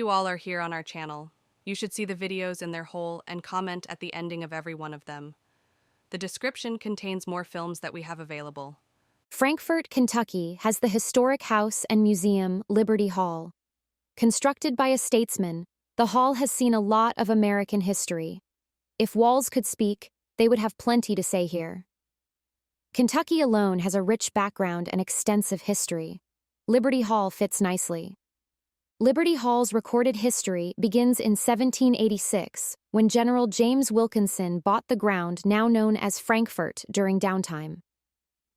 you all are here on our channel. You should see the videos in their whole and comment at the ending of every one of them. The description contains more films that we have available. Frankfort, Kentucky has the historic house and museum Liberty Hall. Constructed by a statesman, the hall has seen a lot of American history. If walls could speak, they would have plenty to say here. Kentucky alone has a rich background and extensive history. Liberty Hall fits nicely. Liberty Hall's recorded history begins in 1786, when General James Wilkinson bought the ground now known as Frankfort during downtime.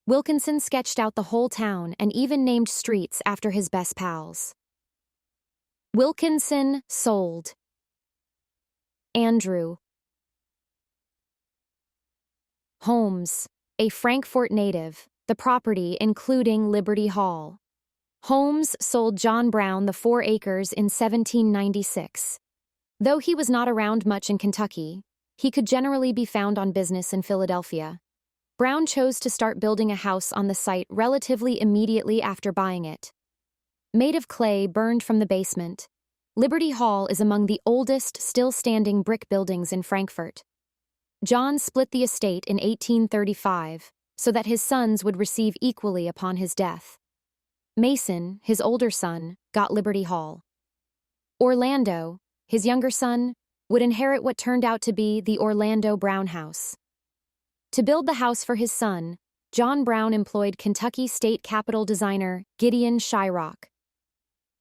Wilkinson sketched out the whole town and even named streets after his best pals. Wilkinson sold. Andrew Holmes, a Frankfort native, the property including Liberty Hall. Holmes sold John Brown the 4 acres in 1796. Though he was not around much in Kentucky, he could generally be found on business in Philadelphia. Brown chose to start building a house on the site relatively immediately after buying it. Made of clay burned from the basement, Liberty Hall is among the oldest still-standing brick buildings in Frankfort. John split the estate in 1835 so that his sons would receive equally upon his death. Mason, his older son, got Liberty Hall. Orlando, his younger son, would inherit what turned out to be the Orlando Brown House. To build the house for his son, John Brown employed Kentucky State Capitol designer Gideon Shyrock.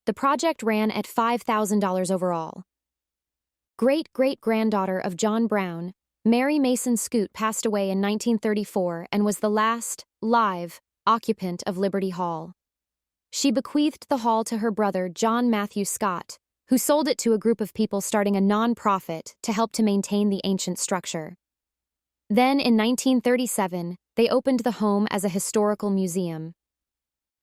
The project ran at $5,000 overall. Great-great-granddaughter of John Brown, Mary Mason Scoot passed away in 1934 and was the last, live, occupant of Liberty Hall. She bequeathed the hall to her brother John Matthew Scott, who sold it to a group of people starting a non-profit to help to maintain the ancient structure. Then, in 1937, they opened the home as a historical museum.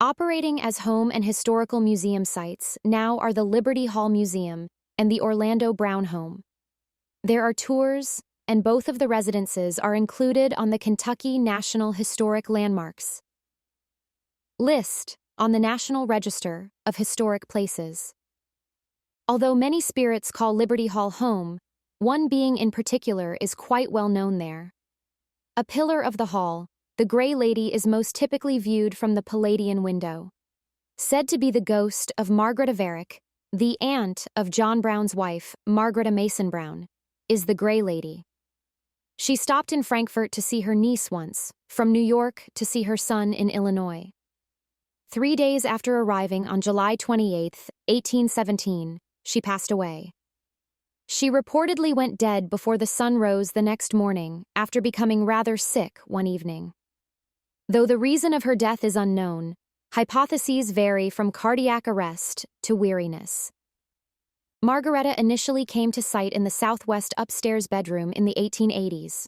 Operating as home and historical museum sites now are the Liberty Hall Museum and the Orlando Brown Home. There are tours, and both of the residences are included on the Kentucky National Historic Landmarks list on the National Register of Historic Places. Although many spirits call Liberty Hall home, one being in particular is quite well known there. A pillar of the hall, the Gray Lady is most typically viewed from the Palladian window. Said to be the ghost of Margaret Varick, the aunt of John Brown's wife, Margaret Mason Brown, is the Gray Lady. She stopped in Frankfort to see her niece once, from New York to see her son in Illinois. 3 days after arriving on July 28, 1817, she passed away. She reportedly went dead before the sun rose the next morning after becoming rather sick one evening. Though the reason of her death is unknown, hypotheses vary from cardiac arrest to weariness. Margaretta initially came to sight in the southwest upstairs bedroom in the 1880s.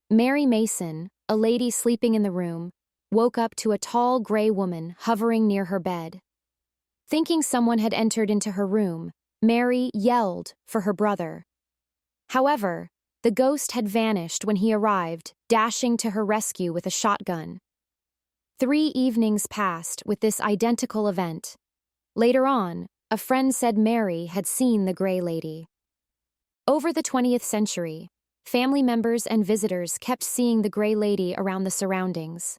Mary Mason, a lady sleeping in the room, woke up to a tall gray woman hovering near her bed. Thinking someone had entered into her room, Mary yelled for her brother. However, the ghost had vanished when he arrived, dashing to her rescue with a shotgun. 3 evenings passed with this identical event. Later on, a friend said Mary had seen the Gray Lady. Over the 20th century, family members and visitors kept seeing the Gray Lady around the surroundings.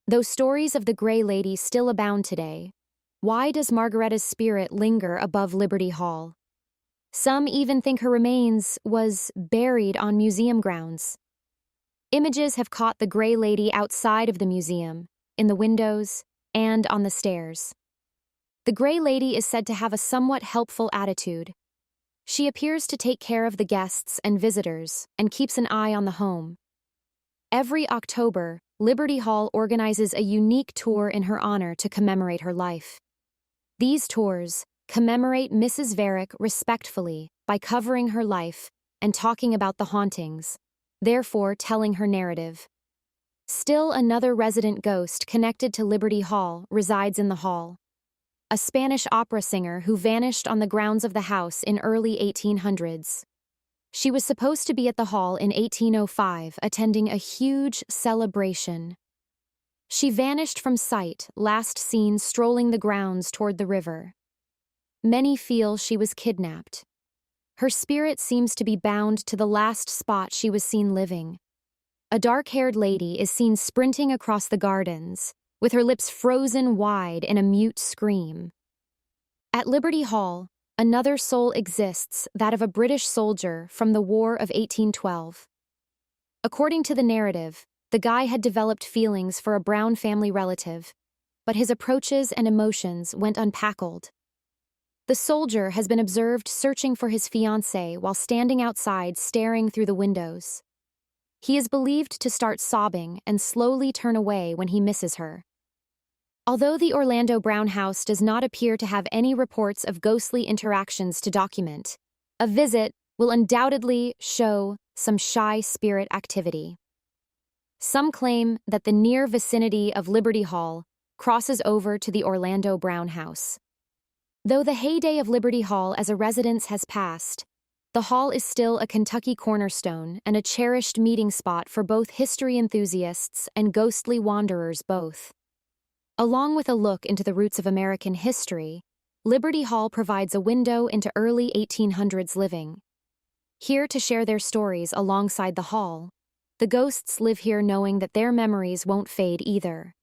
Though stories of the Gray Lady still abound today, why does Margaretta's spirit linger above Liberty Hall? Some even think her remains was buried on museum grounds. Images have caught the Gray Lady outside of the museum, in the windows, and on the stairs. The Gray Lady is said to have a somewhat helpful attitude. She appears to take care of the guests and visitors and keeps an eye on the home. Every October, Liberty Hall organizes a unique tour in her honor to commemorate her life. These tours commemorate Mrs. Varick respectfully by covering her life and talking about the hauntings, therefore telling her narrative. Still another resident ghost connected to Liberty Hall resides in the hall. A Spanish opera singer who vanished on the grounds of the house in early 1800s. She was supposed to be at the hall in 1805 attending a huge celebration. She vanished from sight, last seen strolling the grounds toward the river. many feel she was kidnapped. Her spirit seems to be bound to the last spot she was seen living. A dark-haired lady is seen sprinting across the gardens, with her lips frozen wide in a mute scream. At Liberty Hall, another soul exists, that of a British soldier from the War of 1812. According to the narrative, the guy had developed feelings for a Brown family relative, but his approaches and emotions went unpackled. The soldier has been observed searching for his fiancée while standing outside staring through the windows. He is believed to start sobbing and slowly turn away when he misses her. Although the Orlando Brown house does not appear to have any reports of ghostly interactions to document, a visit will undoubtedly show some shy spirit activity. Some claim that the near vicinity of Liberty Hall crosses over to the Orlando Brown house. Though the heyday of Liberty Hall as a residence has passed, the hall is still a Kentucky cornerstone and a cherished meeting spot for both history enthusiasts and ghostly wanderers both. Along with a look into the roots of American history, Liberty Hall provides a window into early 1800s living. Here to share their stories alongside the hall, the ghosts live here knowing that their memories won't fade either.